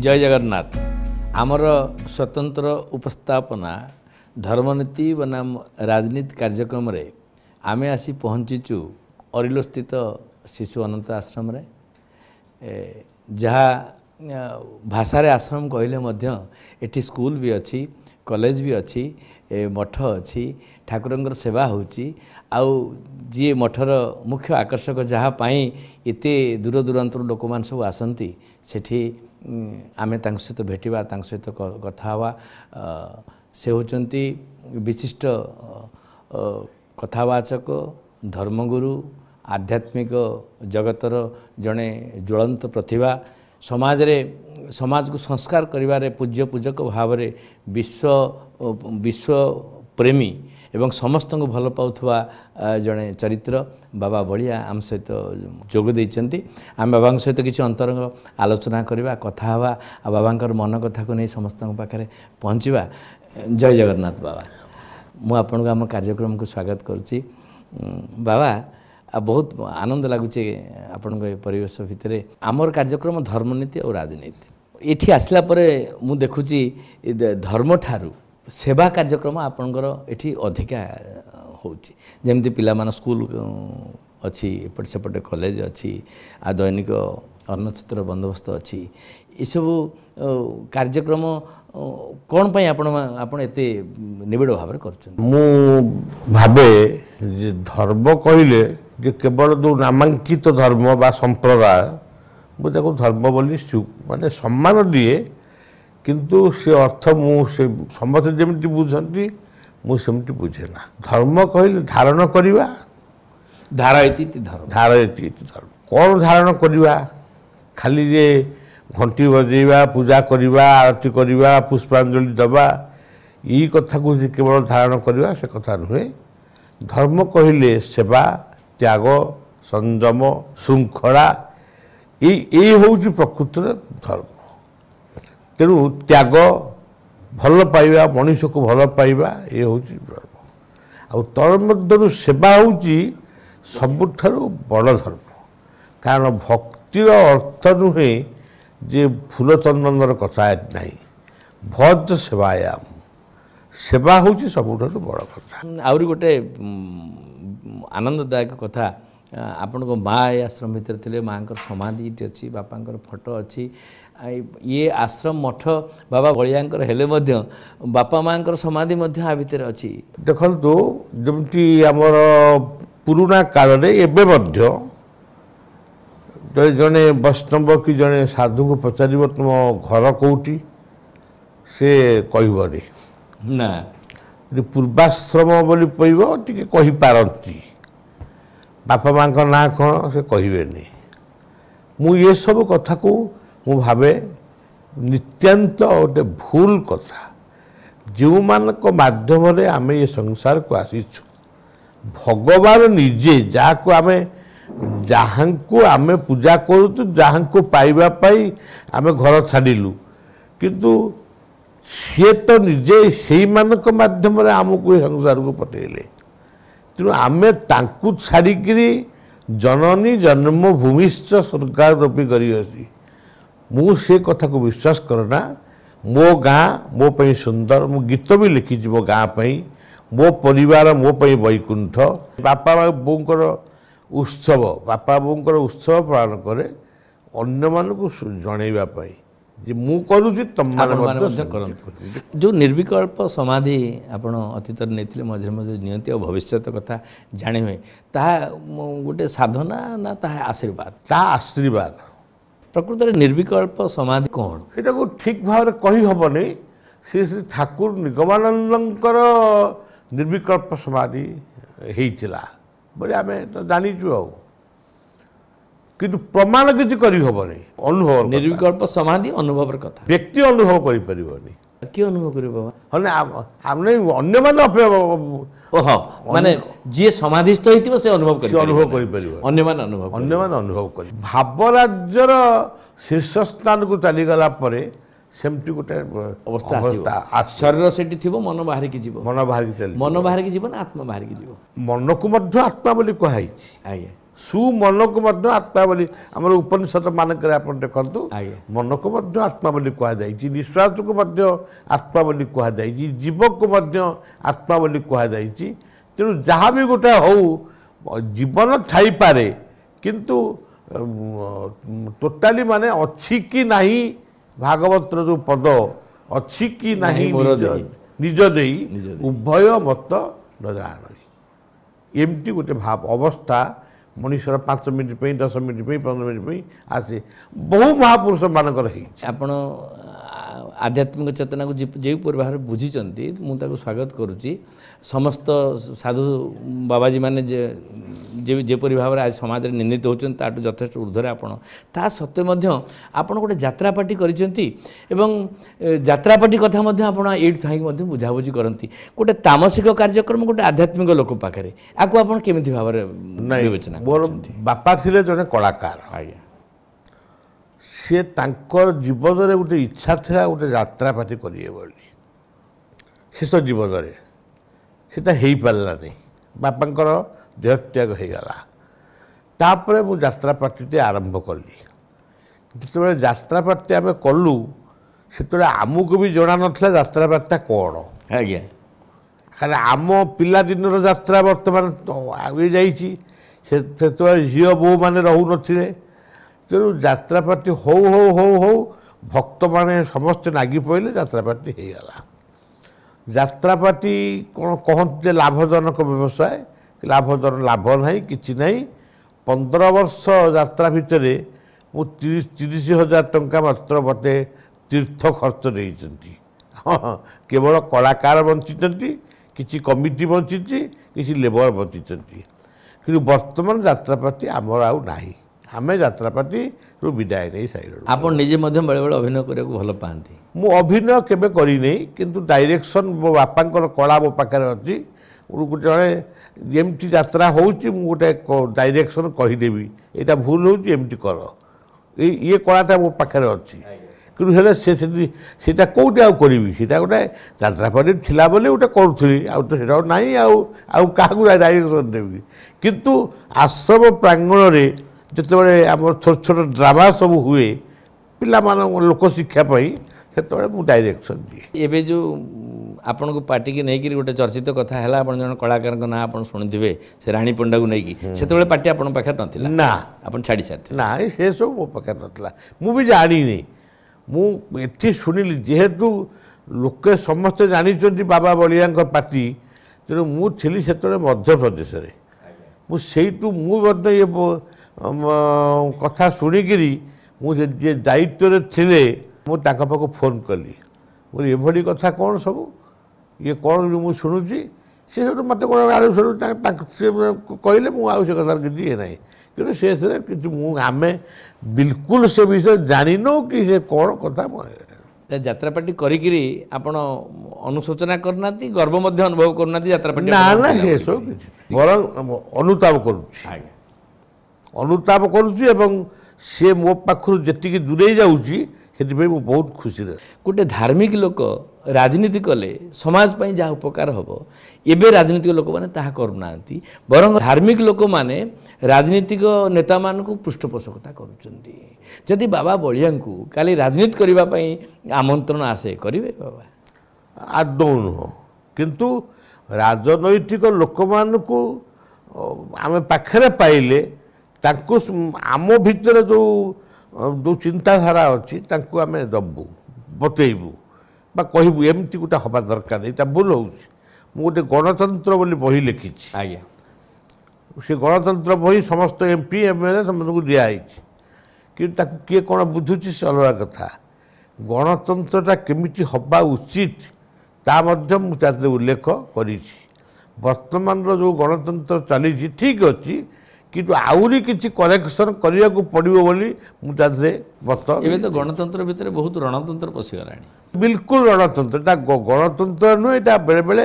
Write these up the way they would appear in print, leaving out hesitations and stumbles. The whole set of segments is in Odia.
जय जगन्नाथ आमर स्वतंत्र उपस्थापना धर्मनीति बनाम राजनीति कार्यक्रम रे आमे आसी पहुँचीचु अरिलो स्थित शिशु अनंत आश्रम रे जहाँ भाषा आश्रम कहले मध्य एठी स्कूल भी अच्छी कॉलेज भी अच्छी मठ अच्छी ठाकुरंकर सेवा होची आउ जी मठर मुख्य आकर्षक जहाँ पाई इते दूर दूरांतर लोक मान सब आसंती सेठी आमे तांक सहित भेटिबा तांक सहित कथा हवा से होचंती विशिष्ट कथावाचक धर्मगुरु आध्यात्मिक जगतर जड़े ज्वलंत प्रतिभा समाज को संस्कार करिवारे पूज्य पूजक भाव में विश्व प्रेमी एवं समस्त को भल पाउथवा जड़े चरित्र बाबा बलिया आम सहित जोग देइचंती आम बाबा सहित किसी अंतरंग आलोचना करवा कथा हवा आ बाबा मन कथा को नहीं समस्त पाखे पहुँचवा। जय जगन्नाथ बाबा मु आपन आम कार्यक्रम को स्वागत करुच्ची बाबा बहुत आनंद लगुच आपण परिवेश भितर आमर कार्यक्रम धर्मनीति और राजनीति ये आसला मु देखुची धर्म ठारू सेवा कार्यक्रम आपणकर एठी अधिका होची जेमती पिला मान स्कूल अच्छी एपट सेपटे कॉलेज अच्छी आ दैनिक अन्नछत्र बंदोबस्त अच्छी ये सब कार्यक्रम कौन पाई आपण एते निबिड़ भाव मु भाबे जे धर्म कहले जे केवल दो नामांकित धर्म बा संप्रदाय मुझे धर्म बोली माने सम्मान दिए किंतु से अर्थ मुझे समस्त जमी बुझती मुझे बुझे ना धर्म कहले धारण करवा धारायती धर्म कौन धारण करवा खाली जे घंटी बजेवा पूजा करवा आरती करवा पुष्पांजलि दबा यही कथा को केवल धारण करवा से कथा नुहे धर्म कहले सेवा त्याग संयम श्रृंखला ये हूँ प्रकृत धर्म तेणु त्याग भल पाइबा मनुष्य को भल पाइबा ये हूँ धर्म आ तन्मध्य सेवा हूँ सबुठारु बड़ धर्म कारण भक्तिर अर्थ नुहे जे फूल चंदनर कथा ना भज सेवायाम सेवा हूँ सबुठारु बड़ कथा। आउरी गोटे आनंददायक कथा आपण को माँ आश्रम भितर थे माँ समाधि अच्छी बापा फोटो अच्छी ये आश्रम मठ बाबा बलियांकर हेले मध्य बापा माँ समाधि आ भितर अच्छी देखो जमती आमर पुराना काल रे एबे मध्य जड़े वैष्णव कि जड़े साधु को पचार तुम घर कौटी से कहबनी ना पूर्वाश्रम बोली पड़ो टी कहीपारती बापा माँ का ना कौन से कहबेनी मु ये सब कथा को मु भावे नित्यांत गोटे भूल कथा जो मान माध्यम रे आमे ये संसार को आसीछु भगवान निजे जहाँ को आमे जहाँ को आमे पूजा करूँ जहाँ को पाइबा पाई आमे घर छाड़िलु किंतु सी तो निजे से माध्यम रे आमको संसार को पठेले तेणु आमे तांकु छाड़िकी जननी जन्मभूमिश्च स्वर्गारोपी करी मु से कथा को विश्वास करना मो गाँ मो पई सुंदर मु गीत भी लिखी मो गाँ पई मो परिवार मो पई वैकुंठ बापा बोंकर उत्सव बापा बोंकर उत्सव पालन करे अन्य मानक जनइबा पई जे मु करूची तम माने जो निर्विकल्प समाधि आपण अतीत नहीं मझे मझे नियंती और भविष्य कथा जाने हुए ता गोटे साधना ना ता आशीर्वाद प्रकृत में निर्विकल्प समाधि कौन सेटा को ठीक भाव में कही हबनी श्री श्री ठाकुर निगमानंदंकर निर्विकल्प समाधि होइतिला बोले आमे तो जानिचु आ किंतु प्रमाण किसी करी हबनी अनुभव निर्विकल्प समाधि अनुभव कथा व्यक्ति अनुभव करि परिबनी कि अनुभव करियो बाबा हने हमने अन्य माने ओहो माने जे समाधिस्थ होइतिबो से अनुभव करि परिबो अन्य माने अनुभव करि भाव राज्यर शीर्ष स्थान को चली गला परे सेमटी गोटे अवस्था शरीर सेठी थिबो मन बाहर की जीव मन बाहर की चली मन बाहर की जीवन आत्मा बाहर की जीव मन को मध्य आत्मा बोली कहै छी आगे ସୁମନକୁ ମଧ୍ୟ ଆତ୍ମା ବୋଲି ଆମର ଉପନିଷଦ ମାନଙ୍କରେ ଆପଣ ଦେଖନ୍ତୁ ଆଜ୍ଞା। ମନକୁ ମଧ୍ୟ ଆତ୍ମା ବୋଲି କୁହାଯାଇଛି, ନିଶ୍ୱାସକୁ ମଧ୍ୟ ଆତ୍ମା ବୋଲି କୁହାଯାଇଛି, ଜୀବକୁ ମଧ୍ୟ ଆତ୍ମା ବୋଲି କୁହାଯାଇଛି। ତେଣୁ ଯାହା ବି ଗୋଟେ ହଉ ଜୀବନ ଥାଇପାରେ କିନ୍ତୁ ଟୋଟାଲି ମାନେ ଅଛି କି ନାହିଁ ଭାଗବତର ଯେଉଁ ପଦ ଅଛି କି ନାହିଁ ନିଜ ଦେଇ ଉଭୟ ମତ ନ ଜାଣଇ, ଏମିତି ଗୋଟେ ଅବସ୍ଥା ମଣିଷର 5 ମିନିଟ୍ ପାଇଁ 10 ମିନିଟ୍ ପାଇଁ 15 ମିନିଟ୍ ପାଇଁ ଆସେ, ବହୁ ମହାପୁରୁଷ ମାନଙ୍କର ହେଇଛି। ଆପଣ ଆଧ୍ୟାତ୍ମିକ ଚେତନାକୁ ଯେଉଁପରି ଭାବରେ ବୁଝିଛନ୍ତି ମୁଁ ତାକୁ ସ୍ୱାଗତ କରୁଛି। ସମସ୍ତ ସାଧୁ ବାବାଜୀ ମାନେ ଯେପରି ଭାବରେ ଆଜି ସମାଜରେ ନିନ୍ଦିତ ହେଉଛନ୍ତି ତାଠୁ ଯଥେଷ୍ଟ ଉର୍ଦ୍ଧ୍ୱରେ ଆପଣ, ତା ସତ୍ତ୍ୱେ ମଧ୍ୟ ଆପଣ ଗୋଟେ ଯାତ୍ରା ପାର୍ଟି କରିଛନ୍ତି ଏବଂ ଯାତ୍ରା ପାର୍ଟି କଥା ମଧ୍ୟ ଆପଣ ଏଇଠି ଥାଇକି ମଧ୍ୟ ବୁଝାବୁଝି କରନ୍ତି। ଗୋଟେ ତାମସିକ କାର୍ଯ୍ୟକ୍ରମ ଗୋଟେ ଆଧ୍ୟାତ୍ମିକ ଲୋକ ପାଖରେ ଆକୁ ଆପଣ କେମିତି ଭାବରେ ବିବେଚନା? ମୋର ବାପା ଥିଲେ ଜଣେ କଳାକାର, ଆଜ୍ଞା। ସେ ତାଙ୍କର ଜୀବନରେ ଗୋଟେ ଇଚ୍ଛା ଥିଲା ଗୋଟେ ଯାତ୍ରା ପାର୍ଟି କରିବେ ବୋଲି, ଶେଷ ଜୀବନରେ ସେଟା ହେଇପାରିଲାନି, ବାପାଙ୍କର ଦେହତ୍ୟାଗ ହେଇଗଲା। ତାପରେ ମୁଁ ଯାତ୍ରା ପାର୍ଟିଟି ଆରମ୍ଭ କଲି। ଯେତେବେଳେ ଯାତ୍ରା ପାର୍ଟି ଆମେ କଲୁ ସେତେବେଳେ ଆମକୁ ବି ଜଣା ନଥିଲା ଯାତ୍ରା ପାର୍ଟିଟା କ'ଣ। ଆଜ୍ଞା। କାରଣ ଆମ ପିଲାଦିନର ଯାତ୍ରା ବର୍ତ୍ତମାନ ଆଗେଇ ଯାଇଛି, ସେତେବେଳେ ଝିଅ ବୋହୂମାନେ ରହୁନଥିଲେ। ତେଣୁ ଯାତ୍ରା ପାର୍ଟି ହଉ ହଉ ହଉ ହଉ ଭକ୍ତମାନେ ସମସ୍ତେ ନାଗି ପଡ଼ିଲେ, ଯାତ୍ରା ପାର୍ଟି ହେଇଗଲା। ଯାତ୍ରା ପାର୍ଟି କ'ଣ କହନ୍ତି ଯେ ଲାଭଜନକ ବ୍ୟବସାୟ, ଲାଭ ନାହିଁ, କିଛି ନାହିଁ। 15 ବର୍ଷ ଯାତ୍ରା ଭିତରେ ମୁଁ 30,000 ଟଙ୍କା ମାତ୍ର ମୋତେ ତୀର୍ଥ ଖର୍ଚ୍ଚ ଦେଇଛନ୍ତି। ହଁ, କେବଳ କଳାକାର ବଞ୍ଚିଛନ୍ତି, କିଛି କମିଟି ବଞ୍ଚିଛି, କିଛି ଲେବର ବଞ୍ଚିଛନ୍ତି। କିନ୍ତୁ ବର୍ତ୍ତମାନ ଯାତ୍ରା ପାର୍ଟି ଆମର ଆଉ ନାହିଁ, ଆମେ ଯାତ୍ରା ପାର୍ଟିରୁ ବିଦାୟ ନେଇ ସାରିଲୁ। ଆପଣ ନିଜେ ମଧ୍ୟ ବେଳେବେଳେ ଅଭିନୟ କରିବାକୁ ଭଲ ପାଆନ୍ତି? ମୁଁ ଅଭିନୟ କେବେ କରିନି, କିନ୍ତୁ ଡାଇରେକ୍ସନ୍ ମୋ ବାପାଙ୍କର କଳା ମୋ ପାଖରେ ଅଛି। ଗୋଟେ ଜଣେ ଯେମିତି ଯାତ୍ରା ହେଉଛି ମୁଁ ଗୋଟେ ଡାଇରେକ୍ସନ୍ କହିଦେବି ଏଇଟା ଭୁଲ ହେଉଛି ଏମିତି କର, ଇଏ କଳାଟା ମୋ ପାଖରେ ଅଛି। କିନ୍ତୁ ହେଲେ ସେଇଟା କେଉଁଠି ଆଉ କରିବି, ସେଇଟା ଗୋଟେ ଯାତ୍ରା ପାର୍ଟି ଥିଲା ବୋଲି ଗୋଟେ କରୁଥିଲି, ଆଉ ତ ସେଇଟା ନାହିଁ, ଆଉ କାହାକୁ ଡାଇରେକ୍ସନ୍ ଦେବି। କିନ୍ତୁ ଆଶ୍ରମ ପ୍ରାଙ୍ଗଣରେ ଯେତେବେଳେ ଆମର ଛୋଟ ଛୋଟ ଡ୍ରାମା ସବୁ ହୁଏ ପିଲାମାନଙ୍କ ଲୋକଶିକ୍ଷା ପାଇଁ, ସେତେବେଳେ ମୁଁ ଡାଇରେକ୍ସନ୍ ଦିଏ। ଏବେ ଯେଉଁ ଆପଣଙ୍କୁ ପାର୍ଟିକି ନେଇକରି ଗୋଟେ ଚର୍ଚ୍ଚିତ କଥା ହେଲା, ଆପଣ ଜଣେ କଳାକାରଙ୍କ ନାଁ ଆପଣ ଶୁଣିଥିବେ, ସେ ରାଣୀ ପଣ୍ଡାକୁ ନେଇକି, ସେତେବେଳେ ପାର୍ଟି ଆପଣଙ୍କ ପାଖରେ ନଥିଲା? ନା, ଆପଣ ଛାଡ଼ି ସାରିଥିଲେ? ନାଇଁ, ସେସବୁ ମୋ ପାଖରେ ନଥିଲା, ମୁଁ ବି ଜାଣିନି। ମୁଁ ଏଠି ଶୁଣିଲି ଯେହେତୁ ଲୋକେ ସମସ୍ତେ ଜାଣିଛନ୍ତି ବାବା ବଳିଆଙ୍କ ପାର୍ଟି, ତେଣୁ ମୁଁ ଥିଲି ସେତେବେଳେ ମଧ୍ୟପ୍ରଦେଶରେ। ମୁଁ ସେଇଠୁ ମୁଁ ମଧ୍ୟ ଏ କଥା ଶୁଣିକିରି ମୁଁ ଯିଏ ଦାୟିତ୍ୱରେ ଥିଲେ ମୁଁ ତାଙ୍କ ପାଖକୁ ଫୋନ୍ କଲି, ମୁଁ ଏଭଳି କଥା କ'ଣ ସବୁ ଇଏ କ'ଣ ମୁଁ ଶୁଣୁଛି। ସେ ସେଠୁ ମୋତେ କ'ଣ ଆଡ଼ୁ ଶୁଣୁ ସେ କହିଲେ, ମୁଁ ଆଉ ସେ କଥାର କିଛି ଇଏ ନାହିଁ। କିନ୍ତୁ ସେ କିଛି ଆମେ ବିଲକୁଲ ସେ ବିଷୟରେ ଜାଣିନୁ କି ସେ କ'ଣ କଥା। ଯାତ୍ରା ପାର୍ଟି କରିକିରି ଆପଣ ଅନୁଶୋଚନା କରୁନାହାନ୍ତି, ଗର୍ବ ମଧ୍ୟ ଅନୁଭବ କରୁନାହାନ୍ତି ଯାତ୍ରା ପାର୍ଟି? ନା ନା, ସେସବୁ କିଛି ବରଂ ଅନୁତାପ କରୁଛି, ଅନୁତାପ କରୁଛି ଏବଂ ସେ ମୋ ପାଖରୁ ଯେତିକି ଦୂରେଇ ଯାଉଛି ସେଥିପାଇଁ ମୁଁ ବହୁତ ଖୁସିରେ। ଗୋଟେ ଧାର୍ମିକ ଲୋକ ରାଜନୀତି କଲେ ସମାଜ ପାଇଁ ଯାହା ଉପକାର ହେବ, ଏବେ ରାଜନୈତିକ ଲୋକମାନେ ତାହା କରୁନାହାନ୍ତି, ବରଂ ଧାର୍ମିକ ଲୋକମାନେ ରାଜନୈତିକ ନେତାମାନଙ୍କୁ ପୃଷ୍ଠପୋଷକତା କରୁଛନ୍ତି। ଯଦି ବାବା ବଳିଆଙ୍କୁ କାଲି ରାଜନୀତି କରିବା ପାଇଁ ଆମନ୍ତ୍ରଣ ଆସେ, କରିବେ ବାବା? ଆଦୌ ନୁହଁ, କିନ୍ତୁ ରାଜନୈତିକ ଲୋକମାନଙ୍କୁ ଆମେ ପାଖରେ ପାଇଲେ ତାଙ୍କୁ ଆମ ଭିତରେ ଯେଉଁ ଚିନ୍ତାଧାରା ଅଛି ତାଙ୍କୁ ଆମେ ଦେବୁ, ବତେଇବୁ ବା କହିବୁ ଏମିତି ଗୋଟେ ହେବା ଦରକାର, ଏଇଟା ଭୁଲ ହେଉଛି। ମୁଁ ଗୋଟେ ଗଣତନ୍ତ୍ର ବୋଲି ବହି ଲେଖିଛି। ଆଜ୍ଞା। ସେ ଗଣତନ୍ତ୍ର ବହି ସମସ୍ତ MP MLA ସମସ୍ତଙ୍କୁ ଦିଆହେଇଛି, କିନ୍ତୁ ତାକୁ କିଏ କ'ଣ ବୁଝୁଛି ସେ ଅଲଗା କଥା। ଗଣତନ୍ତ୍ରଟା କେମିତି ହେବା ଉଚିତ ତା ମଧ୍ୟ ମୁଁ ତା ଦେହରେ ଉଲ୍ଲେଖ କରିଛି। ବର୍ତ୍ତମାନର ଯେଉଁ ଗଣତନ୍ତ୍ର ଚାଲିଛି ଠିକ୍ ଅଛି, କିନ୍ତୁ ଆହୁରି କିଛି କରେକ୍ସନ୍ କରିବାକୁ ପଡ଼ିବ ବୋଲି ମୁଁ ତା ଦେହରେ ମତ। ଏବେ ତ ଗଣତନ୍ତ୍ର ଭିତରେ ବହୁତ ରଣତନ୍ତ୍ର ପଶିଗଲାଣି। ବିଲକୁଲ ରଣତନ୍ତ୍ର, ଏଇଟା ଗଣତନ୍ତ୍ର ନୁହେଁ, ଏଇଟା ବେଳେବେଳେ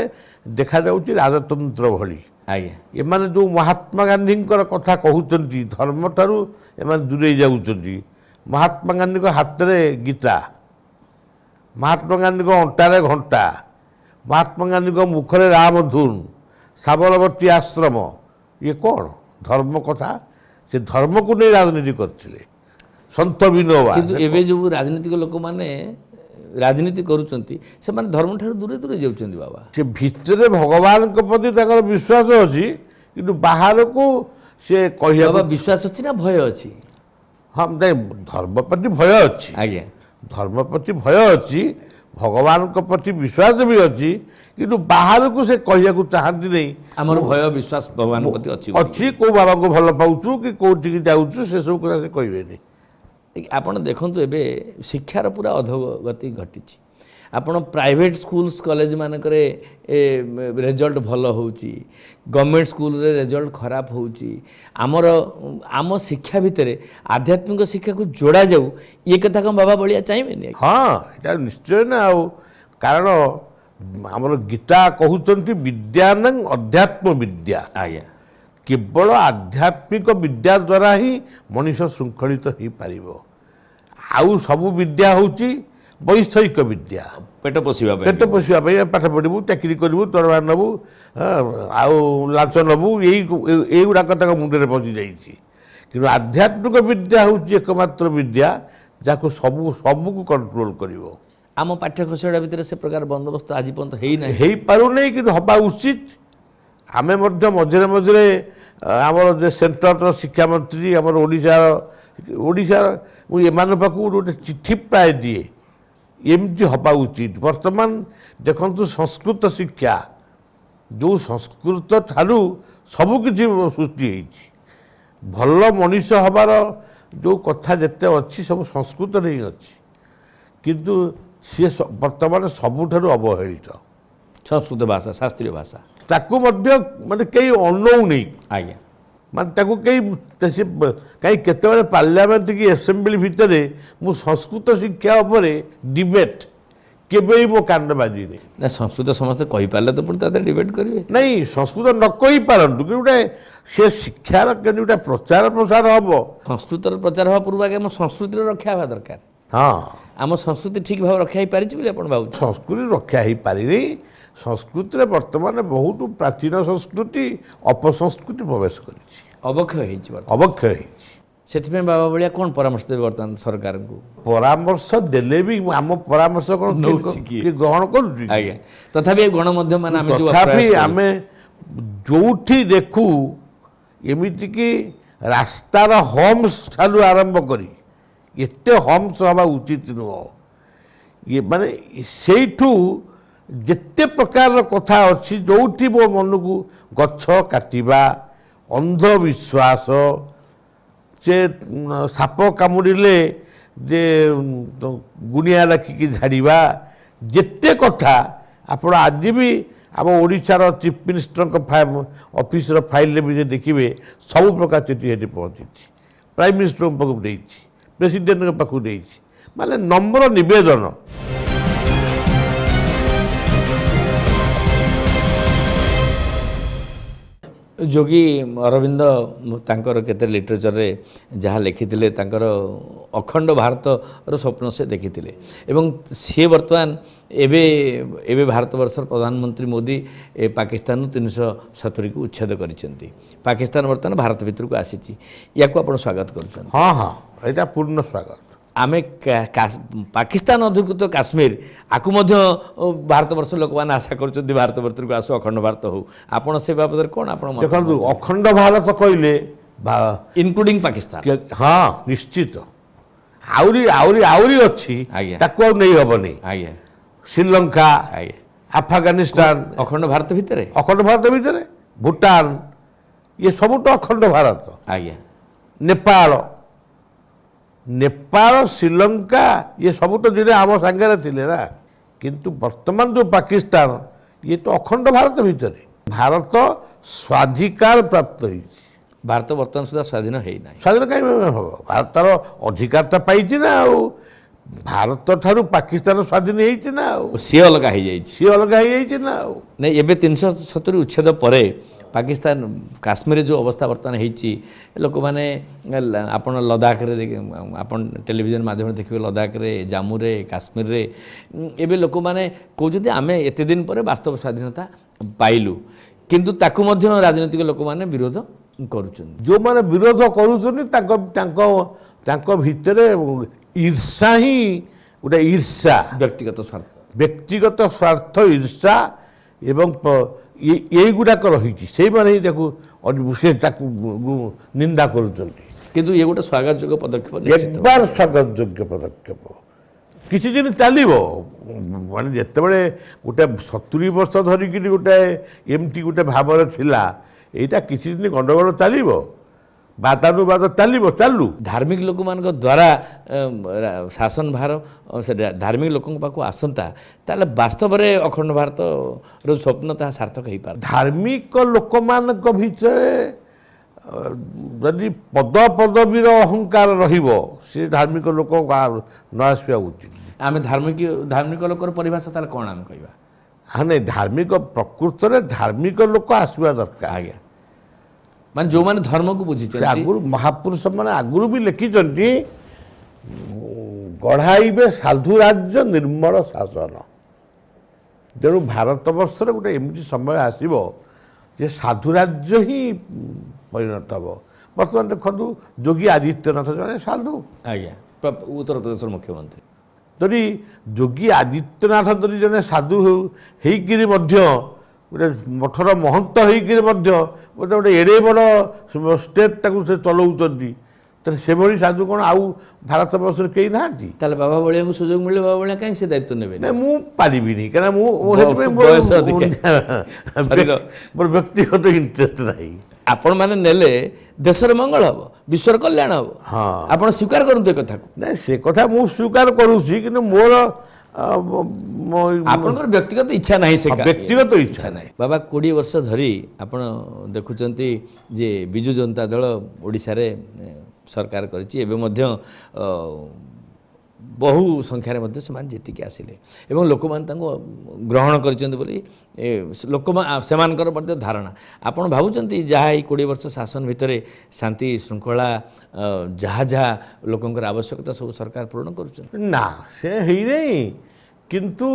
ଦେଖାଯାଉଛି ରାଜତନ୍ତ୍ର ଭଳି। ଆଜ୍ଞା। ଏମାନେ ଯେଉଁ ମହାତ୍ମା ଗାନ୍ଧୀଙ୍କର କଥା କହୁଛନ୍ତି, ଧର୍ମଠାରୁ ଏମାନେ ଦୂରେଇ ଯାଉଛନ୍ତି। ମହାତ୍ମା ଗାନ୍ଧୀଙ୍କ ହାତରେ ଗୀତା, ମହାତ୍ମା ଗାନ୍ଧୀଙ୍କ ଅଣ୍ଟାରେ ଘଣ୍ଟା, ମହାତ୍ମା ଗାନ୍ଧୀଙ୍କ ମୁଖରେ ରାମଧୁନ, ସାବରମତୀ ଆଶ୍ରମ, ଇଏ କ'ଣ ଧର୍ମ କଥା ସେ ଧର୍ମକୁ ନେଇ ରାଜନୀତି କରିଥିଲେ ସନ୍ଥ ବିନୋବା। କିନ୍ତୁ ଏବେ ଯେଉଁ ରାଜନୈତିକ ଲୋକମାନେ ରାଜନୀତି କରୁଛନ୍ତି ସେମାନେ ଧର୍ମଠାରୁ ଦୂରେ ଦୂରେ ଯାଉଛନ୍ତି ବାବା। ସେ ଭିତରେ ଭଗବାନଙ୍କ ପ୍ରତି ତାଙ୍କର ବିଶ୍ୱାସ ଅଛି କିନ୍ତୁ ବାହାରକୁ ସେ କହିବାକୁ ବାବା ବିଶ୍ୱାସ ଅଛି ନା ଭୟ ଅଛି? ହଁ ନାଇଁ ଧର୍ମ ପ୍ରତି ଭୟ ଅଛି, ଆଜ୍ଞା ଧର୍ମ ପ୍ରତି ଭୟ ଅଛି, ଭଗବାନଙ୍କ ପ୍ରତି ବିଶ୍ୱାସ ବି ଅଛି କିନ୍ତୁ ବାହାରକୁ ସେ କହିବାକୁ ଚାହାନ୍ତି ନାହିଁ ଆମର ଭୟ ବିଶ୍ୱାସ ଭଗବାନଙ୍କ ପ୍ରତି ଅଛି ଅଛି କେଉଁ ବାବାଙ୍କୁ ଭଲ ପାଉଛୁ କି କେଉଁଠିକି ଯାଉଛୁ ସେସବୁ କଥା ସେ କହିବେନି। ଆପଣ ଦେଖନ୍ତୁ ଏବେ ଶିକ୍ଷାର ପୁରା ଅଧୋଗତି ଘଟିଛି। ଆପଣ ପ୍ରାଇଭେଟ୍ ସ୍କୁଲ୍ସ କଲେଜ ମାନଙ୍କରେ ରେଜଲ୍ଟ ଭଲ ହେଉଛି, ଗଭର୍ଣ୍ଣମେଣ୍ଟ ସ୍କୁଲରେ ରେଜଲ୍ଟ ଖରାପ ହେଉଛି। ଆମ ଶିକ୍ଷା ଭିତରେ ଆଧ୍ୟାତ୍ମିକ ଶିକ୍ଷାକୁ ଯୋଡ଼ା ଯାଉ ଇଏ କଥା କ'ଣ ବାବା ବଳିଆ ଚାହିଁବେନି? ହଁ ଏଇଟା ନିଶ୍ଚୟ ନା। ଆଉ କାରଣ ଆମର ଗୀତା କହୁଛନ୍ତି ବିଦ୍ୟାନଂ ଅଧ୍ୟାତ୍ମ ବିଦ୍ୟା। ଆଜ୍ଞା କେବଳ ଆଧ୍ୟାତ୍ମିକ ବିଦ୍ୟା ଦ୍ୱାରା ହିଁ ମଣିଷ ଶୃଙ୍ଖଳିତ ହୋଇପାରିବ। ଆଉ ସବୁ ବିଦ୍ୟା ହେଉଛି ବୈଷୟିକ ବିଦ୍ୟା, ପେଟ ପୋଷିବା ପାଇଁ ପେଟ ପୋଷିବା ପାଇଁ ପାଠ ପଢ଼ିବୁ, ଚାକିରି କରିବୁ, ଦରମା ନେବୁ, ଆଉ ଲାଞ୍ଚ ନେବୁ, ଏଇଗୁଡ଼ାକ ତାଙ୍କ ମୁଣ୍ଡରେ ପହଞ୍ଚି ଯାଇଛି। କିନ୍ତୁ ଆଧ୍ୟାତ୍ମିକ ବିଦ୍ୟା ହେଉଛି ଏକମାତ୍ର ବିଦ୍ୟା ଯାହାକୁ ସବୁକୁ କଣ୍ଟ୍ରୋଲ କରିବ। ଆମ ପାଠ୍ୟ ଖସଡ଼ା ଭିତରେ ସେ ପ୍ରକାର ବନ୍ଦୋବସ୍ତ ଆଜି ପର୍ଯ୍ୟନ୍ତ ହେଇନାହିଁ, ହେଇପାରୁନାହିଁ କିନ୍ତୁ ହେବା ଉଚିତ। ଆମେ ମଧ୍ୟ ମଝିରେ ମଝିରେ ଆମର ଯେ ସେଣ୍ଟରର ଶିକ୍ଷାମନ୍ତ୍ରୀ ଆମର ଓଡ଼ିଶାର ମୁଁ ଏମାନଙ୍କ ପାଖକୁ ଗୋଟେ ଚିଠି ପ୍ରାୟ ଦିଏ ଏମିତି ହେବା ଉଚିତ। ବର୍ତ୍ତମାନ ଦେଖନ୍ତୁ ସଂସ୍କୃତ ଶିକ୍ଷା, ଯେଉଁ ସଂସ୍କୃତ ଠାରୁ ସବୁକିଛି ସୃଷ୍ଟି ହେଇଛି, ଭଲ ମଣିଷ ହେବାର ଯେଉଁ କଥା ଯେତେ ଅଛି ସବୁ ସଂସ୍କୃତରେ ହିଁ ଅଛି କିନ୍ତୁ ସିଏ ବର୍ତ୍ତମାନ ସବୁଠାରୁ ଅବହେଳିତ। ସଂସ୍କୃତ ଭାଷା ଶାସ୍ତ୍ରୀୟ ଭାଷା ତାକୁ ମଧ୍ୟ ମାନେ କେହି ଅନଉନି। ଆଜ୍ଞା ମାନେ ତାକୁ କେହି କାହିଁ କେତେବେଳେ ପାର୍ଲାମେଣ୍ଟ କି ଆସେମ୍ବଲି ଭିତରେ ମୁଁ ସଂସ୍କୃତ ଶିକ୍ଷା ଉପରେ ଡିବେଟ୍ କେବେ ବି ମୋ କାନରେ ବାଜିନି। ନା ସଂସ୍କୃତ ସମସ୍ତେ କହିପାରିଲେ ତ ପୁଣି ତା ଦେହରେ ଡିବେଟ୍ କରିବେ। ନାଇଁ ସଂସ୍କୃତ ନ କହିପାରନ୍ତୁ କିନ୍ତୁ ଗୋଟେ ସେ ଶିକ୍ଷାର କେମିତି ଗୋଟେ ପ୍ରଚାର ପ୍ରସାର ହେବ। ସଂସ୍କୃତର ପ୍ରଚାର ହେବା ପୂର୍ବ ଆগে ଆମ ସଂସ୍କୃତିର ରକ୍ଷା ହେବା ଦରକାର। ହଁ ଆମ ସଂସ୍କୃତି ଠିକ୍ ଭାବରେ ରକ୍ଷା ହେଇପାରିଛି ବୋଲି ଆପଣ ଭାବୁଛନ୍ତି? ସଂସ୍କୃତି ରକ୍ଷା ହେଇପାରିନି। ସଂସ୍କୃତିରେ ବର୍ତ୍ତମାନ ବହୁତ ପ୍ରାଚୀନ ସଂସ୍କୃତି ଅପସଂସ୍କୃତି ପ୍ରବେଶ କରିଛି, ଅବକ୍ଷୟ ହେଇଛି, ଅବକ୍ଷୟ ହେଇଛି। ସେଥିପାଇଁ ବାବା ଭଳିଆ କ'ଣ ପରାମର୍ଶ ଦେବେ ବର୍ତ୍ତମାନ ସରକାରଙ୍କୁ? ପରାମର୍ଶ ଦେଲେ ବି ଆମ ପରାମର୍ଶ କ'ଣ କିଏ ଗ୍ରହଣ କରୁଛି? ଆଜ୍ଞା ତଥାପି ଗଣମାଧ୍ୟମ ମାନେ ଆମେ ତଥାପି ଆମେ ଯେଉଁଠି ଦେଖୁ ଏମିତିକି ରାସ୍ତାର ହମ୍ସ ଠାରୁ ଆରମ୍ଭ କରି ଏତେ ହମ୍ସ ହେବା ଉଚିତ ନୁହଁ। ଇଏ ମାନେ ସେଇଠୁ ଯେତେ ପ୍ରକାରର କଥା ଅଛି ଯେଉଁଠି ମୋ ମନକୁ ଗଛ କାଟିବା, ଅନ୍ଧବିଶ୍ୱାସ, ସେ ସାପ କାମୁଡ଼ିଲେ ଯେ ଗୁଣିଆ ଡାକିକି ଝାଡ଼ିବା, ଯେତେ କଥା ଆପଣ ଆଜି ବି ଆମ ଓଡ଼ିଶାର ଚିଫ୍ ମିନିଷ୍ଟରଙ୍କ ଅଫିସର ଫାଇଲରେ ବି ଯେ ଦେଖିବେ ସବୁ ପ୍ରକାର ଚିଠି ସେଠି ପହଞ୍ଚିଛି। ପ୍ରାଇମ୍ ମିନିଷ୍ଟରଙ୍କ ପାଖକୁ ଦେଇଛି, ପ୍ରେସିଡେଣ୍ଟଙ୍କ ପାଖକୁ ଦେଇଛି। ମାନେ ନମ୍ର ନିବେଦନ। ଯୋଗୀ ଅରବିନ୍ଦ ତାଙ୍କର କେତେ ଲିଟରେଚରରେ ଯାହା ଲେଖିଥିଲେ ତାଙ୍କର ଅଖଣ୍ଡ ଭାରତର ସ୍ୱପ୍ନ ସେ ଦେଖିଥିଲେ ଏବଂ ସିଏ ବର୍ତ୍ତମାନ ଏବେ ଭାରତବର୍ଷର ପ୍ରଧାନମନ୍ତ୍ରୀ ମୋଦି ପାକିସ୍ତାନରୁ 370କୁ ଉଚ୍ଛେଦ କରିଛନ୍ତି। ପାକିସ୍ତାନ ବର୍ତ୍ତମାନ ଭାରତ ଭିତରକୁ ଆସିଛି, ୟାକୁ ଆପଣ ସ୍ୱାଗତ କରୁଛନ୍ତି? ହଁ ହଁ ଏଇଟା ପୂର୍ଣ୍ଣ ସ୍ୱାଗତ। ଆମେ ପାକିସ୍ତାନ ଅଧିକୃତ କାଶ୍ମୀର ଆକୁ ମଧ୍ୟ ଭାରତବର୍ଷ ଲୋକମାନେ ଆଶା କରୁଛନ୍ତି ଭାରତ ଭିତରକୁ ଆସୁ, ଅଖଣ୍ଡ ଭାରତ ହଉ। ଆପଣ ସେ ବାବଦରେ କ'ଣ ଆପଣ ଦେଖନ୍ତୁ? ଅଖଣ୍ଡ ଭାରତ କହିଲେ ଇନକ୍ଲୁଡିଂ ପାକିସ୍ତାନ, ହଁ ନିଶ୍ଚିତ ଆହୁରି ଆହୁରି ଆହୁରି ଅଛି, ତାକୁ ଆଉ ନେଇ ହେବନି। ଆଜ୍ଞା ଶ୍ରୀଲଙ୍କା, ଆଫଗାନିସ୍ତାନ ଅଖଣ୍ଡ ଭାରତ ଭିତରେ, ଅଖଣ୍ଡ ଭାରତ ଭିତରେ ଭୁଟାନ, ଇଏ ସବୁଠୁ ଅଖଣ୍ଡ ଭାରତ। ଆଜ୍ଞା ନେପାଳ, ଶ୍ରୀଲଙ୍କା ଇଏ ସବୁ ତ ଦିନେ ଆମ ସାଙ୍ଗରେ ଥିଲେ ନା। କିନ୍ତୁ ବର୍ତ୍ତମାନ ଯେଉଁ ପାକିସ୍ତାନ ଇଏ ତ ଅଖଣ୍ଡ ଭାରତ ଭିତରେ। ଭାରତ ସ୍ୱାଧିକାର ପ୍ରାପ୍ତ ହେଇଛି। ଭାରତ ବର୍ତ୍ତମାନ ସୁଦ୍ଧା ସ୍ୱାଧୀନ ହେଇନାହିଁ। ସ୍ୱାଧୀନ କାହିଁକି ହେବ? ଭାରତର ଅଧିକାରଟା ପାଇଛି ନା। ଆଉ ଭାରତ ଠାରୁ ପାକିସ୍ତାନ ସ୍ୱାଧୀନ ହେଇଛି ନା। ଆଉ ସିଏ ଅଲଗା ହେଇଯାଇଛି, ନା। ଆଉ ନାଇଁ ଏବେ 370 ଉଚ୍ଛେଦ ପରେ ପାକିସ୍ତାନ କାଶ୍ମୀରରେ ଯେଉଁ ଅବସ୍ଥା ବର୍ତ୍ତମାନ ହେଇଛି, ଲୋକମାନେ ଆପଣ ଲଦାଖରେ ଆପଣ ଟେଲିଭିଜନ ମାଧ୍ୟମରେ ଦେଖିବେ, ଲଦାଖରେ, ଜାମ୍ମୁରେ, କାଶ୍ମୀରରେ ଏବେ ଲୋକମାନେ କହୁଛନ୍ତି ଆମେ ଏତେ ଦିନ ପରେ ବାସ୍ତବ ସ୍ୱାଧୀନତା ପାଇଲୁ, କିନ୍ତୁ ତାକୁ ମଧ୍ୟ ରାଜନୈତିକ ଲୋକମାନେ ବିରୋଧ କରୁଛନ୍ତି। ଯେଉଁମାନେ ବିରୋଧ କରୁଛନ୍ତି ତାଙ୍କ ଭିତରେ ଈର୍ଷା ହିଁ ଗୋଟେ ଈର୍ଷା, ବ୍ୟକ୍ତିଗତ ସ୍ୱାର୍ଥ ଈର୍ଷା ଏବଂ ଏଇଗୁଡ଼ାକ ରହିଛି। ସେଇମାନେ ହିଁ ତାକୁ ନିନ୍ଦା କରୁଛନ୍ତି। କିନ୍ତୁ ଇଏ ଗୋଟେ ସ୍ୱାଗତଯୋଗ୍ୟ ପଦକ୍ଷେପ, ଏକବାର ସ୍ୱାଗତଯୋଗ୍ୟ ପଦକ୍ଷେପ। କିଛି ଦିନ ଚାଲିବ, ମାନେ ଯେତେବେଳେ ଗୋଟେ 70 ବର୍ଷ ଧରିକିରି ଗୋଟେ ଏମିତି ଗୋଟେ ଭାବରେ ଥିଲା, ଏଇଟା କିଛି ଦିନ ଗଣ୍ଡଗୋଳ ଚାଲିବ, ବାଦାନୁବାଦ ଚାଲୁ। ଧାର୍ମିକ ଲୋକମାନଙ୍କ ଦ୍ୱାରା ଶାସନ ଭାର ଧାର୍ମିକ ଲୋକଙ୍କ ପାଖକୁ ଆସନ୍ତା, ତାହେଲେ ବାସ୍ତବରେ ଅଖଣ୍ଡ ଭାରତର ସ୍ୱପ୍ନ ତାହା ସାର୍ଥକ ହେଇପାରେ। ଧାର୍ମିକ ଲୋକମାନଙ୍କ ଭିତରେ ଯଦି ପଦବୀର ଅହଙ୍କାର ରହିବ, ସେ ଧାର୍ମିକ ଲୋକ ନ ଆସିବା ଉଚିତ। ଆମେ ଧାର୍ମିକ ଲୋକର ପରିଭାଷା ତାହେଲେ କ'ଣ ଆମେ କହିବା? ନାଇଁ, ପ୍ରକୃତରେ ଧାର୍ମିକ ଲୋକ ଆସିବା ଦରକାର। ଆଜ୍ଞା, ମାନେ ଯେଉଁମାନେ ଧର୍ମକୁ ବୁଝିଛନ୍ତି। ଆଗରୁ ମହାପୁରୁଷ ମାନେ ଆଗରୁ ବି ଲେଖିଛନ୍ତି, ଗଢ଼ାଇବେ ସାଧୁ ରାଜ୍ୟ ନିର୍ମଳ ଶାସନ। ତେଣୁ ଭାରତବର୍ଷରେ ଗୋଟେ ଏମିତି ସମୟ ଆସିବ ଯେ ସାଧୁ ରାଜ୍ୟ ହିଁ ପରିଣତ ହେବ। ବର୍ତ୍ତମାନ ଦେଖନ୍ତୁ, ଯୋଗୀ ଆଦିତ୍ୟନାଥ ଜଣେ ସାଧୁ। ଆଜ୍ଞା, ଉତ୍ତରପ୍ରଦେଶର ମୁଖ୍ୟମନ୍ତ୍ରୀ। ଯଦି ଯୋଗୀ ଆଦିତ୍ୟନାଥ ଯଦି ଜଣେ ସାଧୁ ହେଇକିରି ମଧ୍ୟ ଗୋଟେ ମଠର ମହନ୍ତ ହେଇକିରି ମଧ୍ୟ ଗୋଟେ ଏଡ଼େ ବଡ଼ ଷ୍ଟେଟ୍ଟାକୁ ସେ ଚଲାଉଛନ୍ତି, ତାହେଲେ ସେଭଳି ସାଧୁ କ'ଣ ଆଉ ଭାରତବର୍ଷରେ କେହି ନାହାନ୍ତି? ତାହେଲେ ବାବା ବଳିଆଙ୍କୁ ସୁଯୋଗ ମିଳିଲେ ବାବା ବଳିଆ କାହିଁକି ସେ ଦାୟିତ୍ୱ ନେବେ? ମୁଁ ପାରିବିନି, କାରଣ ମୋର ବ୍ୟକ୍ତିଗତ ଇଣ୍ଟରେଷ୍ଟ ନାହିଁ। ଆପଣମାନେ ନେଲେ ଦେଶର ମଙ୍ଗଳ ହେବ, ବିଶ୍ୱର କଲ୍ୟାଣ ହେବ। ଆପଣ ସ୍ୱୀକାର କରନ୍ତୁ ଏ କଥାକୁ। ନାଇଁ, ସେ କଥା ମୁଁ ସ୍ୱୀକାର କରୁଛି, କିନ୍ତୁ ମୋର ଆପଣଙ୍କର ବ୍ୟକ୍ତିଗତ ଇଚ୍ଛା ନାହିଁ, ସେ ବ୍ୟକ୍ତିଗତ ଇଚ୍ଛା ନାହିଁ। ବାବା 20 ବର୍ଷ ଧରି ଆପଣ ଦେଖୁଛନ୍ତି ଯେ ବିଜୁ ଜନତା ଦଳ ଓଡ଼ିଶାରେ ସରକାର କରିଛି। ଏବେ ମଧ୍ୟ ବହୁ ସଂଖ୍ୟାରେ ମଧ୍ୟ ସେମାନେ ଜିତିକି ଆସିଲେ ଏବଂ ଲୋକମାନେ ତାଙ୍କୁ ଗ୍ରହଣ କରିଛନ୍ତି ବୋଲି ସେମାନଙ୍କର ମଧ୍ୟ ଧାରଣା। ଆପଣ ଭାବୁଛନ୍ତି ଯାହା ଏଇ 20 ବର୍ଷ ଶାସନ ଭିତରେ ଶାନ୍ତି ଶୃଙ୍ଖଳା ଯାହା ଲୋକଙ୍କର ଆବଶ୍ୟକତା ସବୁ ସରକାର ପୂରଣ କରୁଛନ୍ତି? ନା, ସେ ହେଇନାହିଁ, କିନ୍ତୁ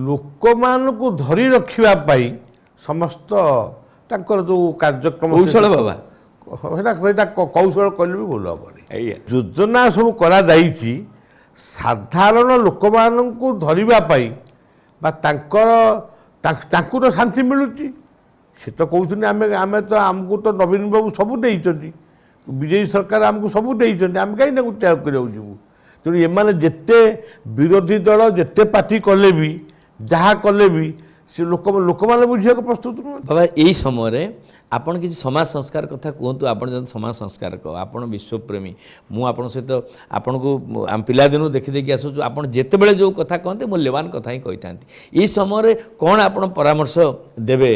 ଲୋକମାନଙ୍କୁ ଧରି ରଖିବା ପାଇଁ ସମସ୍ତ ତାଙ୍କର ଯେଉଁ କାର୍ଯ୍ୟକ୍ରମ କୌଶଳ, ବାବା ସେଇଟା କୌଶଳ କହିଲେ ବି ଭୁଲ ହେବନି। ଯୋଜନା ସବୁ କରାଯାଇଛି ସାଧାରଣ ଲୋକମାନଙ୍କୁ ଧରିବା ପାଇଁ, ବା ତାଙ୍କୁ ତ ଶାନ୍ତି ମିଳୁଛି। ସେ ତ କହୁଛନ୍ତି ଆମକୁ ତ ନବୀନ ବାବୁ ସବୁ ଦେଇଛନ୍ତି, ବିଜେପି ସରକାର ଆମକୁ ସବୁ ଦେଇଛନ୍ତି, ଆମେ କାହିଁକି ତାଙ୍କୁ ତ୍ୟାଗ କରିବାକୁ ଯିବୁ? ତେଣୁ ଏମାନେ ଯେତେ ବିରୋଧୀ ଦଳ ଯେତେ ପାର୍ଟି କଲେ ବି, ଯାହା କଲେ ବି, ସେ ଲୋକମାନେ ବୁଝିବାକୁ ପ୍ରସ୍ତୁତ ନୁହଁ। ବାବା, ଏଇ ସମୟରେ ଆପଣ କିଛି ସମାଜ ସଂସ୍କାର କଥା କୁହନ୍ତୁ। ଆପଣ ଯଦି ସମାଜ ସଂସ୍କାରକ, ଆପଣ ବିଶ୍ୱପ୍ରେମୀ, ମୁଁ ଆପଣଙ୍କ ସହିତ ଆପଣଙ୍କୁ ଆମ ପିଲାଦିନରୁ ଦେଖିଦେଇକି ଆସୁଛୁ, ଆପଣ ଯେତେବେଳେ ଯେଉଁ କଥା କହନ୍ତି ମୂଲ୍ୟବାନ କଥା ହିଁ କହିଥାନ୍ତି। ଏଇ ସମୟରେ କ'ଣ ଆପଣ ପରାମର୍ଶ ଦେବେ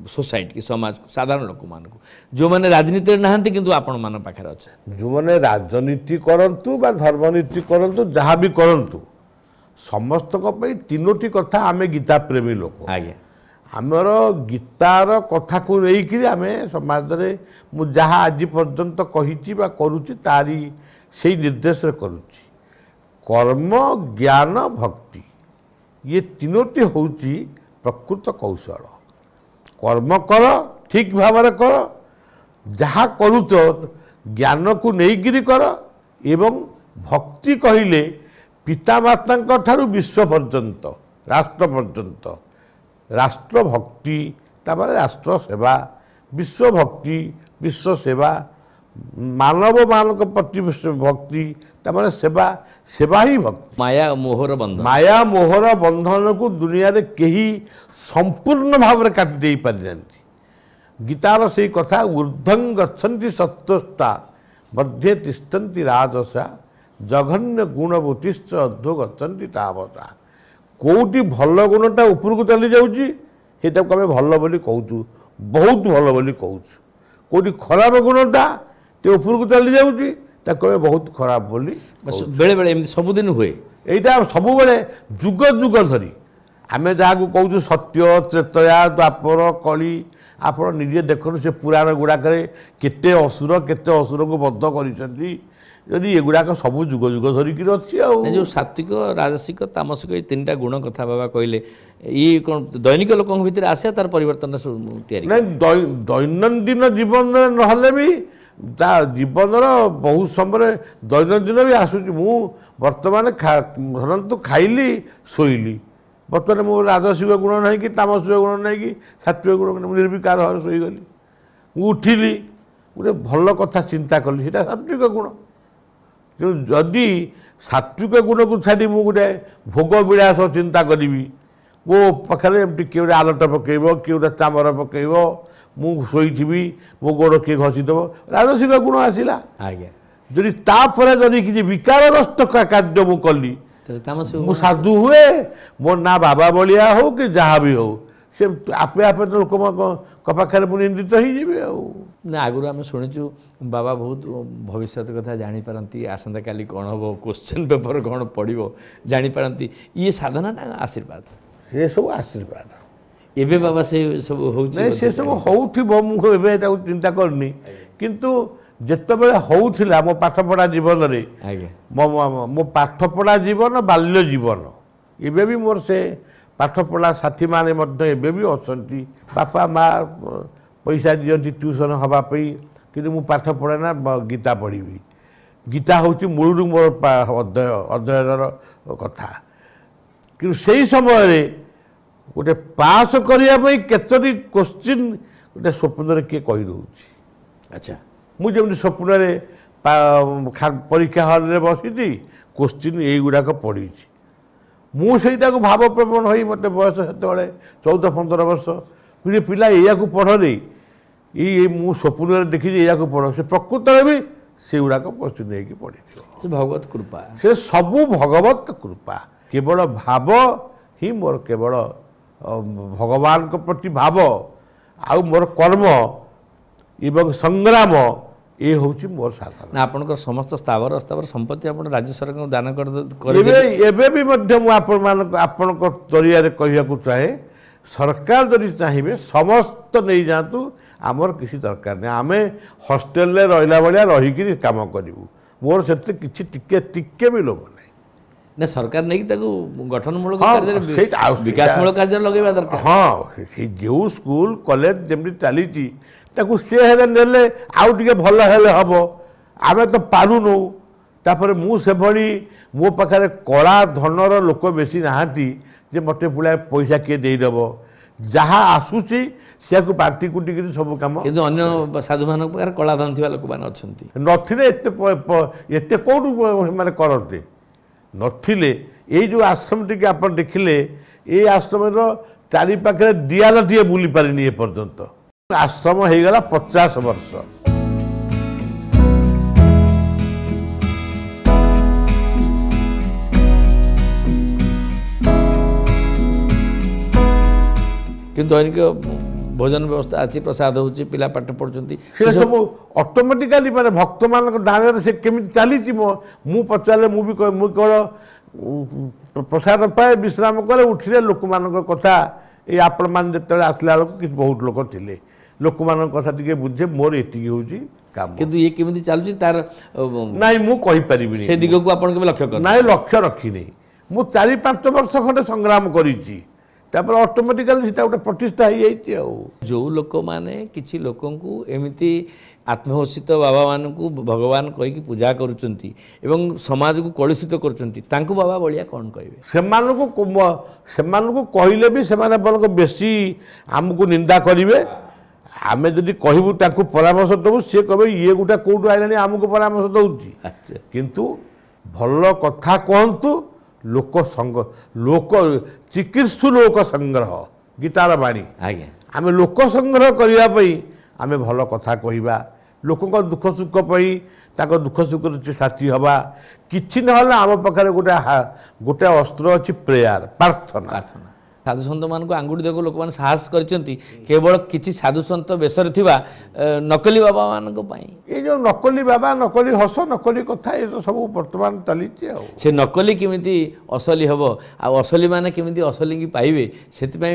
ସୋସାଇଟି, ସମାଜକୁ, ସାଧାରଣ ଲୋକମାନଙ୍କୁ, ଯେଉଁମାନେ ରାଜନୀତିରେ ନାହାନ୍ତି କିନ୍ତୁ ଆପଣମାନଙ୍କ ପାଖରେ ଅଛନ୍ତି? ଯେଉଁମାନେ ରାଜନୀତି କରନ୍ତୁ ବା ଧର୍ମନୀତି କରନ୍ତୁ, ଯାହା ବି କରନ୍ତୁ, ସମସ୍ତଙ୍କ ପାଇଁ 3ଟି କଥା। ଆମେ ଗୀତା ପ୍ରେମୀ ଲୋକ। ଆଜ୍ଞା, ଆମର ଗୀତାର କଥାକୁ ନେଇକରି ଆମେ ସମାଜରେ ମୁଁ ଯାହା ଆଜି ପର୍ଯ୍ୟନ୍ତ କହିଛି ବା କରୁଛି ତାରି ସେଇ ନିର୍ଦ୍ଦେଶରେ କରୁଛି। କର୍ମ, ଜ୍ଞାନ, ଭକ୍ତି, ଇଏ 3ଟି ହେଉଛି ପ୍ରକୃତ କୌଶଳ। କର୍ମ କର, ଠିକ୍ ଭାବରେ କର, ଯାହା କରୁଛ ଜ୍ଞାନକୁ ନେଇକିରି କର, ଏବଂ ଭକ୍ତି କହିଲେ ପିତାମାତାଙ୍କ ଠାରୁ ବିଶ୍ୱ ପର୍ଯ୍ୟନ୍ତ, ରାଷ୍ଟ୍ର ପର୍ଯ୍ୟନ୍ତ। ରାଷ୍ଟ୍ର ଭକ୍ତି ତାପରେ ରାଷ୍ଟ୍ର ସେବା, ବିଶ୍ୱଭକ୍ତି ବିଶ୍ୱ ସେବା, ମାନବମାନଙ୍କ ପ୍ରତି ଭକ୍ତି ତାମାନେ ସେବା ହିଁ ଭକ୍ତି। ମାୟା ମୋହର ବନ୍ଧନକୁ ଦୁନିଆରେ କେହି ସମ୍ପୂର୍ଣ୍ଣ ଭାବରେ କାଟି ଦେଇ ପାରିନାହାନ୍ତି। ଗୀତାର ସେଇ କଥା, ଊର୍ଦ୍ଧ୍ୱଂ ଗଚ୍ଛନ୍ତି ସତ୍ତ୍ୱସ୍ତା ମଧ୍ୟେ ତିଷ୍ଠନ୍ତି ରାଜସା ଜଘନ୍ୟ ଗୁଣବୋତିଶ୍ଚ ଅଧୋ ଗଚ୍ଛନ୍ତି ତାମସା। କେଉଁଠି ଭଲ ଗୁଣଟା ଉପରକୁ ଚାଲି ଯାଉଛି ସେଇଟାକୁ ଆମେ ଭଲ ବୋଲି କହୁଛୁ, ବହୁତ ଭଲ ବୋଲି କହୁଛୁ। କେଉଁଠି ଖରାପ ଗୁଣଟା તે ଉପରକୁ ଚାଲି ଯାଉଛି ତାକୁ ଆମେ ବହୁତ ଖରାପ ବୋଲି ବେଳେବେଳେ ଏମିତି ସବୁଦିନ ହୁଏ। ଏଇଟା ସବୁବେଳେ ଯୁଗ ଯୁଗ ଧରି ଆମେ ଯାହାକୁ କହୁଛୁ ସତ୍ୟ, ତ୍ରେତୟା, ଦ୍ୱାପର, କଳି, ଆପଣ ନିଜେ ଦେଖନ୍ତୁ ସେ ପୁରାଣ ଗୁଡ଼ାକରେ କେତେ ଅସୁର को बद्ध କରିଛନ୍ତି ଯଦି ଏଗୁଡ଼ାକ ସବୁ ଯୁଗ ଯୁଗ ଧରିକିରି ଅଛି ଆଉ ଯେଉଁ ସାତ୍विक ରାଜସିକ ତାମସିକ ଏଇ ତିନିଟା ଗୁଣ କଥା ବାବା କହିଲେ ଇଏ କ'ଣ ଦୈନିକ ଲୋକଙ୍କ ଭିତରେ ଆସେ ତାର ପରିବର୍ତ୍ତନ ତିଆରି ନାଇଁ ଦୈନନ୍ଦିନ ଜୀବନରେ ନହେଲେ ବି ତା ଜୀବନର ବହୁ ସମୟରେ ଦୈନନ୍ଦିନ ବି ଆସୁଛି ମୁଁ ବର୍ତ୍ତମାନ ଧରନ୍ତୁ ଖାଇଲି ଶୋଇଲି ବର୍ତ୍ତମାନ ମୋ ରାଜସିକ ଗୁଣ ନାହିଁ କି ତାମସିକ ଗୁଣ ନାହିଁ କି ସାତ୍विକ ଗୁଣ ନାହିଁ ମୁଁ ନିର୍ବିକାର ଭାବରେ ଶୋଇଗଲି ମୁଁ ଉଠିଲି ଗୋଟେ ଭଲ କଥା ଚିନ୍ତା କଲି ସେଇଟା ସାତ୍विକ ଗୁଣ ତେଣୁ ଯଦି ସାତ୍विକ ଗୁଣକୁ ଛାଡ଼ି ମୁଁ ଗୋଟେ ଭୋଗ ବିଳାସ ଚିନ୍ତା କରିବି ମୋ ପାଖରେ ଏମିତି କିଏ ଗୋଟେ ଆଲଟ ପକାଇବ କିଏ ଗୋଟେ ଚାମର ପକାଇବ ମୁଁ ଶୋଇଥିବି ମୋ ଗୋଡ଼ କିଏ ଘଷିଦେବ ରାଜସିକ ଗୁଣ ଆସିଲା ଆଜ୍ଞା ଯଦି ତାପରେ ଯଦି କିଛି ବିକାରଗ୍ରସ୍ତ କାର୍ଯ୍ୟ ମୁଁ କଲି ମୁଁ ସାଧୁ ହୁଏ ମୋ ନା ବାବା ବଳିଆ ହଉ କି ଯାହା ବି ହଉ ସେ ଆପେ ଆପେ ତ ଲୋକଙ୍କ ପାଖରେ ମୁଁ ନିନ୍ଦିତ ହେଇଯିବି ଆଉ ନା ଆଗରୁ ଆମେ ଶୁଣିଛୁ ବାବା ବହୁତ ଭବିଷ୍ୟତ କଥା ଜାଣିପାରନ୍ତି ଆସନ୍ତାକାଲି କ'ଣ ହେବ କ୍ୱେଶ୍ଚନ୍ ପେପର୍ କ'ଣ ପଡ଼ିବ ଜାଣିପାରନ୍ତି ଇଏ ସାଧନାଟା ଆଶୀର୍ବାଦ ସେ ସବୁ ଆଶୀର୍ବାଦ ଏବେ ବାବା ସେ ସବୁ ହେଉଛି ସେ ସବୁ ହେଉଥିବ ମୁଁ ଏବେ ତାକୁ ଚିନ୍ତା କରିନି କିନ୍ତୁ ଯେତେବେଳେ ହେଉଥିଲା ମୋ ପାଠପଢ଼ା ଜୀବନରେ ଆଜ୍ଞା ମୋ ପାଠପଢ଼ା ଜୀବନ ବାଲ୍ୟ ଜୀବନ ଏବେ ବି ମୋର ସେ ପାଠପଢ଼ା ସାଥୀମାନେ ମଧ୍ୟ ଏବେ ବି ଅଛନ୍ତି ବାପା ମା ପଇସା ଦିଅନ୍ତି ଟ୍ୟୁସନ୍ ହେବା ପାଇଁ କିନ୍ତୁ ମୁଁ ପାଠ ପଢ଼େ ନା ଗୀତା ପଢ଼ିବି ଗୀତା ହେଉଛି ମୂଳରୁ ମୋର ଅଧ୍ୟୟନର କଥା କିନ୍ତୁ ସେଇ ସମୟରେ ଗୋଟେ ପାସ୍ କରିବା ପାଇଁ କେତୋଟି କୋଶ୍ଚିନ୍ ଗୋଟେ ସ୍ୱପ୍ନରେ କିଏ କହିଦେଉଛି ଆଚ୍ଛା ମୁଁ ଯେମିତି ସ୍ୱପ୍ନରେ ପରୀକ୍ଷା ହଲ୍ରେ ବସିଛି କୋଶ୍ଚିନ୍ ଏଇଗୁଡ଼ାକ ପଢ଼ିଛି ମୁଁ ସେଇଟାକୁ ଭାବପ୍ରବଣ ହୋଇ ମୋତେ ବୟସ ସେତେବେଳେ 14-15 ବର୍ଷ ପିଲା ଏଇଆକୁ ପଢ଼ରେ ମୁଁ ସ୍ୱପ୍ନରେ ଦେଖିଛି ଏଇଆକୁ ପଢ଼ ସେ ପ୍ରକୃତରେ ବି ସେଗୁଡ଼ାକ କୋଶ୍ଚିନ୍ ହେଇକି ପଢ଼ିଥିବ ସେ ଭଗବତ କୃପା ସେ ସବୁ ଭଗବତ କୃପା କେବଳ ଭାବ ହିଁ ମୋର କେବଳ ଭଗବାନଙ୍କ ପ୍ରତି ଭାବ ଆଉ ମୋର କର୍ମ ଏବଂ ସଂଗ୍ରାମ ଏ ହେଉଛି ମୋର ସାଧନା ନା ଆପଣଙ୍କର ସମସ୍ତ ସ୍ଥାବର ଅସ୍ଥାବର ସମ୍ପତ୍ତି ଆପଣ ରାଜ୍ୟ ସରକାରଙ୍କୁ ଦାନ ଏବେ ବି ମଧ୍ୟ ମୁଁ ଆପଣଙ୍କ ଜରିଆରେ କହିବାକୁ ଚାହେଁ ସରକାର ଯଦି ଚାହିଁବେ ସମସ୍ତ ନେଇଯାଆନ୍ତୁ ଆମର କିଛି ଦରକାର ନାହିଁ ଆମେ ହଷ୍ଟେଲରେ ରହିଲା ଭଳିଆ ରହିକିରି କାମ କରିବୁ ମୋର ସେଥିରେ କିଛି ଟିକେ ବି ଲୋଭ ନାହିଁ ନା ସରକାର ନେଇକି ତାକୁ ଗଠନମୂଳକ ବିକାଶମୂଳକ କାର୍ଯ୍ୟରେ ଲଗେଇବା ଦରକାର ହଁ ସେଇ ଯେଉଁ ସ୍କୁଲ କଲେଜ ଯେମିତି ଚାଲିଛି ତାକୁ ସେ ହେଲେ ନେଲେ ଆଉ ଟିକେ ଭଲ ହେଲେ ହେବ ଆମେ ତ ପାରୁନୁ ତାପରେ ମୁଁ ସେଭଳି ମୋ ପାଖରେ କଳା ଧନର ଲୋକ ବେଶୀ ନାହାନ୍ତି ଯେ ମୋତେ ପୁଳାଏ ପଇସା କିଏ ଦେଇଦେବ ଯାହା ଆସୁଛି ସେଆକୁ ବାଣ୍ଟି କୁଟିକିରି ସବୁ କାମ କିନ୍ତୁ ଅନ୍ୟ ସାଧୁମାନଙ୍କ ପାଖରେ କଳା ଧନ ଥିବା ଲୋକମାନେ ଅଛନ୍ତି ନଥିଲେ ଏତେ କେଉଁଠୁ ସେମାନେ କରନ୍ତେ ନଥିଲେ ଏଇ ଯେଉଁ ଆଶ୍ରମଟିକି ଆପଣ ଦେଖିଲେ ଏଇ ଆଶ୍ରମର ଚାରିପାଖରେ ଦିଆଲଟିଏ ବୁଲି ପାରିନି ଏପର୍ଯ୍ୟନ୍ତ ଆଶ୍ରମ ହେଇଗଲା 50 ବର୍ଷ କିନ୍ତୁ ଦୈନିକ ଭୋଜନ ବ୍ୟବସ୍ଥା ଅଛି ପ୍ରସାଦ ହେଉଛି ପିଲା ପାଠ ପଢ଼ୁଛନ୍ତି ସେ ସବୁ ଅଟୋମେଟିକାଲି ମାନେ ଭକ୍ତମାନଙ୍କ ଦାନରେ ସେ କେମିତି ଚାଲିଛି ମୁଁ ପଚାରିଲେ ମୁଁ କେବଳ ପ୍ରସାଦ ପାଏ ବିଶ୍ରାମ କରେ ଉଠିଲେ ଲୋକମାନଙ୍କ କଥା ଏଇ ଆପଣମାନେ ଯେତେବେଳେ ଆସିଲା ବେଳକୁ କିଛି ବହୁତ ଲୋକ ଥିଲେ ଲୋକମାନଙ୍କ କଥା ଟିକେ ବୁଝେ ମୋର ଏତିକି ହେଉଛି କାମ କିନ୍ତୁ ଇଏ କେମିତି ଚାଲୁଛି ତାର ନାଇଁ ମୁଁ କହିପାରିବିନି ସେ ଦିଗକୁ ଆପଣ କେବେ ଲକ୍ଷ୍ୟ କର ନାଇଁ ଲକ୍ଷ୍ୟ ରଖିନି ମୁଁ 4-5 ବର୍ଷ ଖଣ୍ଡେ ସଂଗ୍ରାମ କରିଛି ତାପରେ ଅଟୋମେଟିକାଲି ସେଟା ଗୋଟେ ପ୍ରତିଷ୍ଠା ହେଇଯାଇଛି ଆଉ ଯେଉଁ ଲୋକମାନେ କିଛି ଲୋକଙ୍କୁ ଏମିତି ଆତ୍ମଘୋଷିତ ବାବାମାନଙ୍କୁ ଭଗବାନ କହିକି ପୂଜା କରୁଛନ୍ତି ଏବଂ ସମାଜକୁ କଳୁଷିତ କରୁଛନ୍ତି ତାଙ୍କୁ ବାବା ବଳିଆ କ'ଣ କହିବେ ସେମାନଙ୍କୁ କହିଲେ ବି ସେମାନେ ବେଶୀ ଆମକୁ ନିନ୍ଦା କରିବେ ଆମେ ଯଦି କହିବୁ ତାଙ୍କୁ ପରାମର୍ଶ ଦେବୁ ସିଏ କହିବେ ଇଏ ଗୋଟେ କେଉଁଠୁ ଆଇଲାଣି ଆମକୁ ପରାମର୍ଶ ଦେଉଛି କିନ୍ତୁ ଭଲ କଥା କୁହନ୍ତୁ ଲୋକ ଚିକିତ୍ସୁ ଲୋକ ସଂଗ୍ରହ ଗୀତାର ବାଣୀ ଆଜ୍ଞା ଆମେ ଲୋକ ସଂଗ୍ରହ କରିବା ପାଇଁ ଆମେ ଭଲ କଥା କହିବା ଲୋକଙ୍କ ଦୁଃଖ ସୁଖ ପାଇଁ ତାଙ୍କ ଦୁଃଖ ସୁଖରେ ସାଥୀ ହେବା କିଛି ନହେଲେ ଆମ ପାଖରେ ଗୋଟେ ଅସ୍ତ୍ର ଅଛି ପ୍ରେୟାର ପ୍ରାର୍ଥନା साधुसंत मान आंगुठी देखो लोक मैंने साहस करछंती केवल किछि साधुसंत बेसर थिबा नकली बाबा मानक पई ये जो नकली बाबा नकली हस नकली कथा ये तो सब वर्तमान चली से नकली केमिति असली हबो आ असली माने केमिति असली की पाइबे सेति पई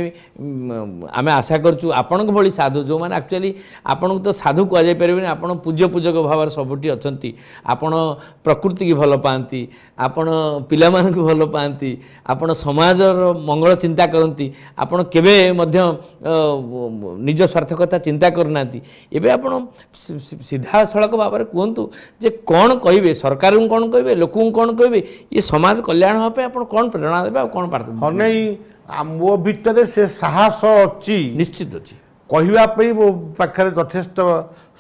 आमे आशा करछु आपन को भली साधु जो माने एक्चुअली आपन को तो साधु को जाय परबे आपन पूज्य पूजक भाव सबुटी अछंती आपन प्रकृति की भल पांती आपन पिला मान को भल पांती आपन समाज रो मंगल चिंता करती आपण केबे मध्य निज स्वार्थकता चिंता करनाती एबे आपण सीधा सड़क भाव में कहतु जे कौन कहे सरकार को कौन कहे लोक कौन कहे ये समाज कल्याण हाँपे आप कौन प्रेरणा देवे कौन हाँ नहीं मो भितर से साहस अच्छी निश्चित अच्छी कहवाई मो पाखे यथेष्ट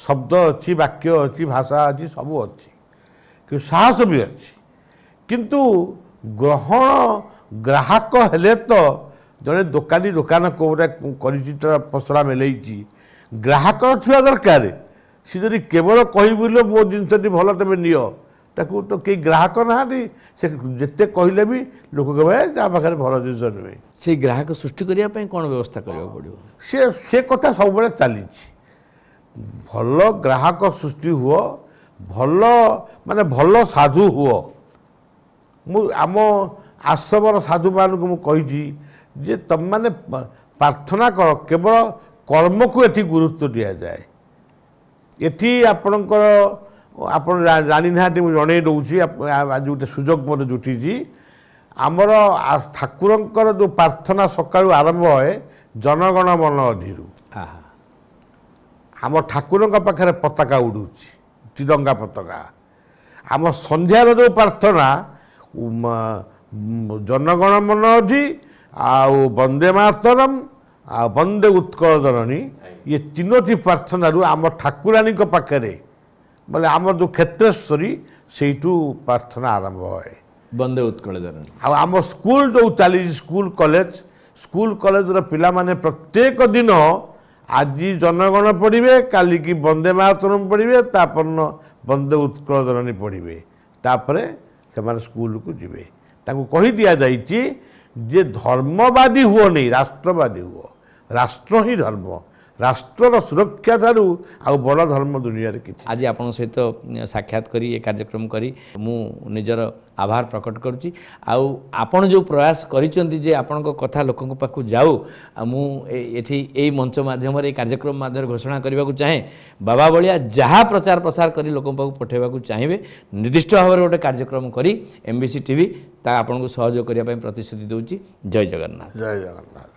शब्द अच्छी वाक्य अच्छी भाषा अच्छी सब अच्छी कि साहस भी अच्छी किंतु ग्रहण ग्राहक हेले तो जड़े दोकानी दुकान कौटा कर पसरा मेलई ग्राहक थी दरकार सी जब केवल कह मो जिनसटी भल तेज नि ताकू तो कई ग्राहक ना से जिते कहले भी लोक कहे पाखे भल जिन नुहे से ग्राहक सृष्टि करने कौन व्यवस्था करने पड़ो से कथा सब चली भल ग्राहक सृष्टि हुआ भल माने भल साधु हुआ आम आश्रम साधु मान को मुझे जे तुम मैंने प्रार्थना कर केवल कर्म को एटी गुरुत्व दि जाए एटी आपणकर आप जानी ना जन दूसरी आज गोटे सुजोग मत जुटी आमर ठाकुरंकर जो प्रार्थना सकाळु आरंभ है जनगण मन अधिरू आम ठाकुर पाखे पताका उड़ू तिरंगा पताका आम संध्यार जो प्रार्थना जनगण मन अधि आउ वंदे मातरम आ वंदे उत्कल जननी ये तीनोटी प्रार्थना आम ठाकुरानी पाखे बोले आम जो क्षेत्रेश्वरी से प्रार्थना आरंभ है वंदे उत्कल जननी आम स्कूल जो चली स्कूल कॉलेज पिला माने प्रत्येक दिन आज जनगण पढ़े काली की वंदे मातरम पढ़े तापन वंदे उत्कल जननी पढ़े तापरे से स्कूल को जीवे ताकू कही दिया जाइए जे धर्मवादी हुओ नहीं राष्ट्रवादी हुओ राष्ट्र ही धर्म राष्ट्र सुरक्षा ठारू आ बड़ धर्म दुनिया कि आज आपन सहित साक्षात करी ये कार्यक्रम करी मु निजर आभार प्रकट करुच्ची आपण जो प्रयास करिसेंती जे आपण को कथा लोकन पाखु जाऊ मु एठी एई मंच माध्यम रे कार्यक्रम माध्यम घोषणा करबा को चाहे बाबा बलिया जहाँ प्रचार प्रसार करी लोकन पाखु पठेबा को चाहिए निर्दिष्ट भाव में गोटे कार्यक्रम करी एमबीसी टीवी ता आपण को सहयोग करिया पई प्रतिश्रुति दउची जय जगन्नाथ जय जगन्नाथ।